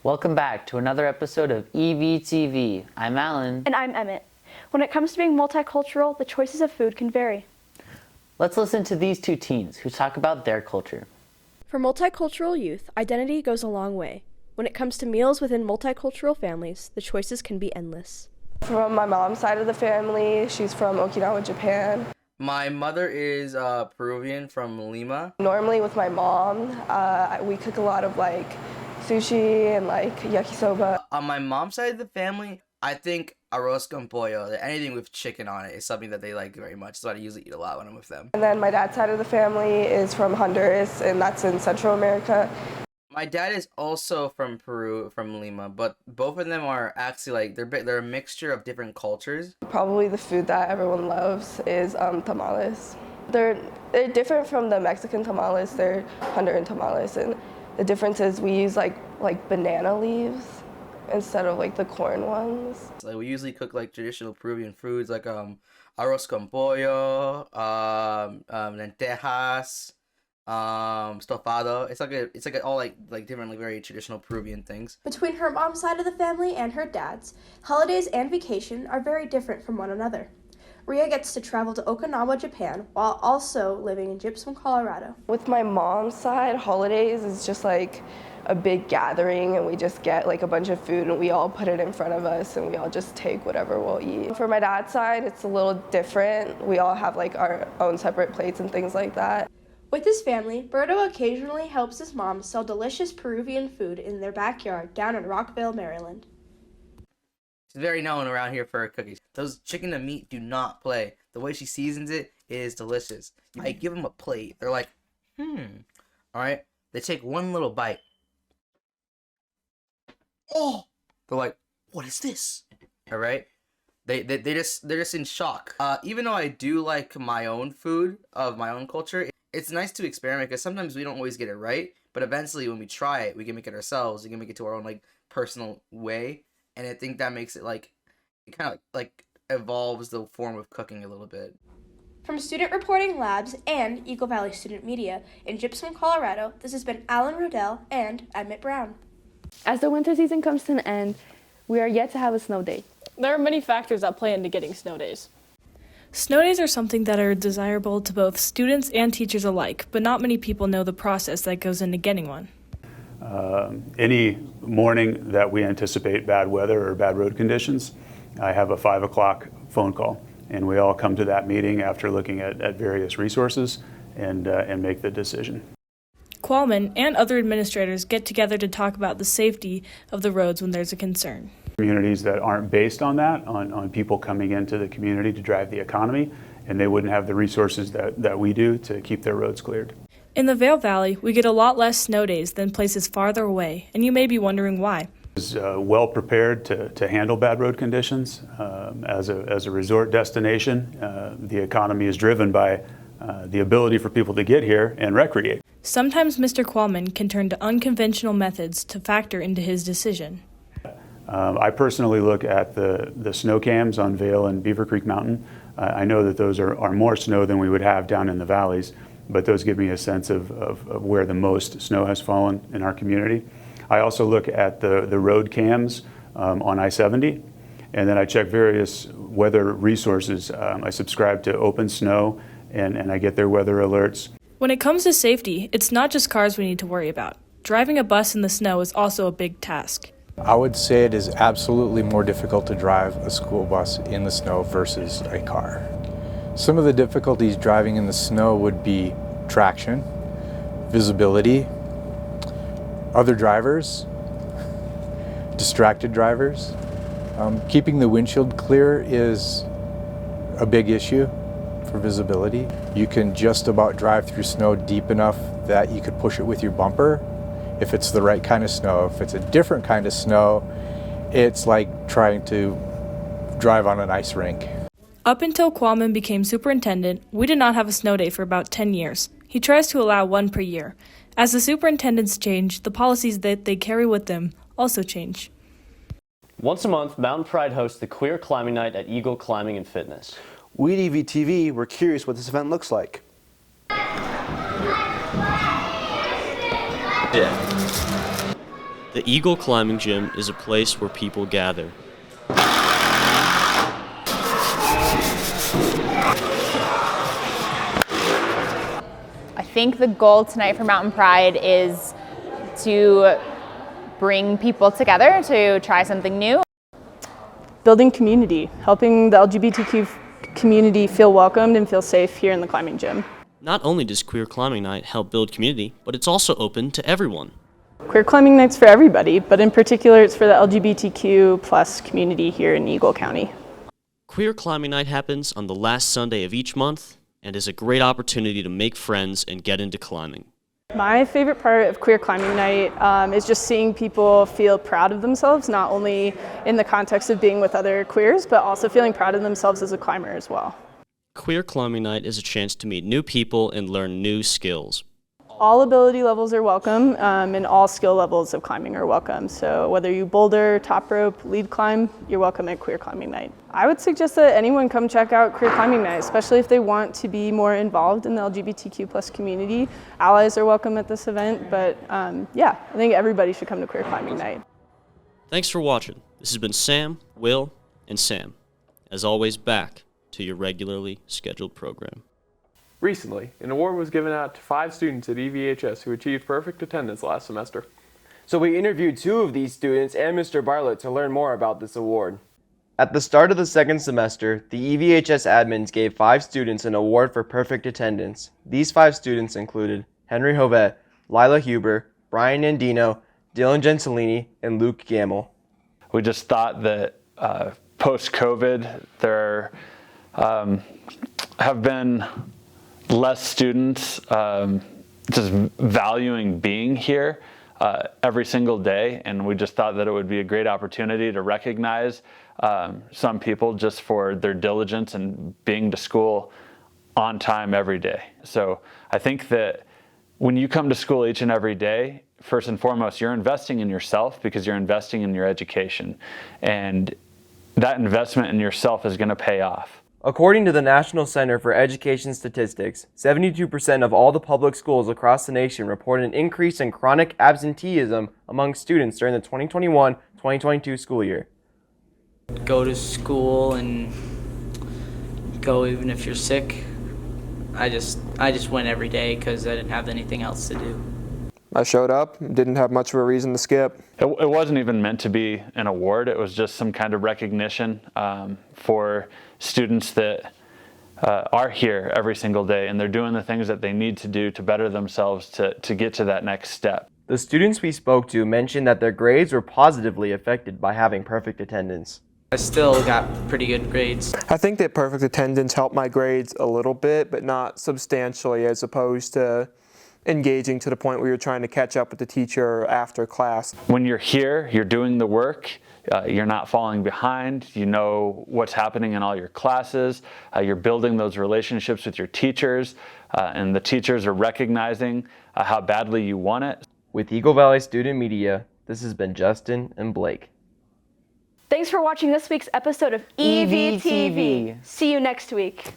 Welcome back to another episode of EVTV. I'm Alan. And I'm Emmett. When it comes to being multicultural, the choices of food can vary. Let's listen to these two teens who talk about their culture. For multicultural youth, identity goes a long way. When it comes to meals within multicultural families, the choices can be endless. From my mom's side of the family, she's from Okinawa, Japan. My mother is Peruvian from Lima. Normally with my mom, we cook a lot of sushi and yakisoba. On my mom's side of the family, I think arroz con pollo, anything with chicken on it, is something that they like very much. So I usually eat a lot when I'm with them. And then my dad's side of the family is from Honduras, and that's in Central America. My dad is also from Peru, from Lima, but both of them are actually they're a mixture of different cultures. Probably the food that everyone loves is tamales. They're different from the Mexican tamales. They're Honduran tamales, and the difference is we use like banana leaves instead of the corn ones. We usually cook traditional Peruvian foods like arroz con pollo, lentejas, stofado. It's all different very traditional Peruvian things. Between her mom's side of the family and her dad's, holidays and vacation are very different from one another. Ria gets to travel to Okinawa, Japan, while also living in Gypsum, Colorado. With my mom's side, holidays is just a big gathering, and we just get a bunch of food and we all put it in front of us and we all just take whatever we'll eat. For my dad's side, it's a little different. We all have our own separate plates and things like that. With his family, Berto occasionally helps his mom sell delicious Peruvian food in their backyard down in Rockville, Maryland. She's very known around here for her cookies. Those chicken and meat do not play. The way she seasons it is delicious. I give them a plate. They're like, All right. They take one little bite. Oh! They're like, what is this? All right. They're just in shock. Even though I do like my own food of my own culture, it's nice to experiment because sometimes we don't always get it right. But eventually, when we try it, we can make it ourselves. We can make it to our own personal way. And I think that makes it it kind of evolves the form of cooking a little bit. From Student Reporting Labs and Eagle Valley Student Media in Gypsum, Colorado, this has been Alan Rodell and Emmett Brown. As the winter season comes to an end, we are yet to have a snow day. There are many factors that play into getting snow days. Snow days are something that are desirable to both students and teachers alike, but not many people know the process that goes into getting one. Any morning that we anticipate bad weather or bad road conditions, I have a 5 o'clock phone call, and we all come to that meeting after looking at various resources and make the decision. Qualman and other administrators get together to talk about the safety of the roads when there's a concern. Communities that aren't based on that, on people coming into the community to drive the economy, and they wouldn't have the resources that we do to keep their roads cleared. In the Vail Valley, we get a lot less snow days than places farther away, and you may be wondering why. Is well prepared to handle bad road conditions. As a resort destination, the economy is driven by the ability for people to get here and recreate. Sometimes Mr. Qualman can turn to unconventional methods to factor into his decision. I personally look at the snow cams on Vail and Beaver Creek Mountain. I know that those are more snow than we would have down in the valleys, but those give me a sense of where the most snow has fallen in our community. I also look at the road cams on I-70, and then I check various weather resources. I subscribe to Open Snow, and I get their weather alerts. When it comes to safety, it's not just cars we need to worry about. Driving a bus in the snow is also a big task. I would say it is absolutely more difficult to drive a school bus in the snow versus a car. Some of the difficulties driving in the snow would be traction, visibility, other drivers, distracted drivers. Keeping the windshield clear is a big issue for visibility. You can just about drive through snow deep enough that you could push it with your bumper if it's the right kind of snow. If it's a different kind of snow, it's like trying to drive on an ice rink. Up until Qualman became superintendent, we did not have a snow day for about 10 years. He tries to allow one per year. As the superintendents change, the policies that they carry with them also change. Once a month, Mountain Pride hosts the Queer Climbing Night at Eagle Climbing and Fitness. We at EVTV were curious what this event looks like. Yeah. The Eagle Climbing Gym is a place where people gather. I think the goal tonight for Mountain Pride is to bring people together to try something new. Building community, helping the LGBTQ community feel welcomed and feel safe here in the climbing gym. Not only does Queer Climbing Night help build community, but it's also open to everyone. Queer climbing night's for everybody, but in particular it's for the LGBTQ plus community here in Eagle County. Queer Climbing Night happens on the last Sunday of each month and is a great opportunity to make friends and get into climbing. My favorite part of Queer Climbing Night is just seeing people feel proud of themselves, not only in the context of being with other queers, but also feeling proud of themselves as a climber as well. Queer Climbing Night is a chance to meet new people and learn new skills. All ability levels are welcome, and all skill levels of climbing are welcome. So whether you boulder, top rope, lead climb, you're welcome at Queer Climbing Night. I would suggest that anyone come check out Queer Climbing Night, especially if they want to be more involved in the LGBTQ plus community. Allies are welcome at this event, but yeah, I think everybody should come to Queer Climbing Night. Thanks for watching. This has been Sam, Will, and Sam. As always, back to your regularly scheduled program. Recently, an award was given out to 5 students at EVHS who achieved perfect attendance last semester. So we interviewed 2 of these students and Mr. Bartlett to learn more about this award. At the start of the second semester, the EVHS admins gave 5 students an award for perfect attendance. These 5 students included Henry Hovett, Lila Huber, Brian Nandino, Dylan Gentilini, and Luke Gamble. We just thought that post-COVID, there have been less students just valuing being here every single day, and we just thought that it would be a great opportunity to recognize some people just for their diligence and being to school on time every day. So I think that when you come to school each and every day, first and foremost, you're investing in yourself because you're investing in your education, and that investment in yourself is going to pay off. According to the National Center for Education Statistics, 72% of all the public schools across the nation report an increase in chronic absenteeism among students during the 2021-2022 school year. Go to school and go even if you're sick. I just went every day because I didn't have anything else to do. I showed up, didn't have much of a reason to skip. It wasn't even meant to be an award. It was just some kind of recognition for students that are here every single day, and they're doing the things that they need to do to better themselves to get to that next step. The students we spoke to mentioned that their grades were positively affected by having perfect attendance. I still got pretty good grades. I think that perfect attendance helped my grades a little bit, but not substantially, as opposed to engaging to the point where you're trying to catch up with the teacher after class. When you're here, you're doing the work, you're not falling behind, you know what's happening in all your classes, you're building those relationships with your teachers, and the teachers are recognizing how badly you want it. With Eagle Valley Student Media, this has been Justin and Blake. Thanks for watching this week's episode of EVTV. See you next week.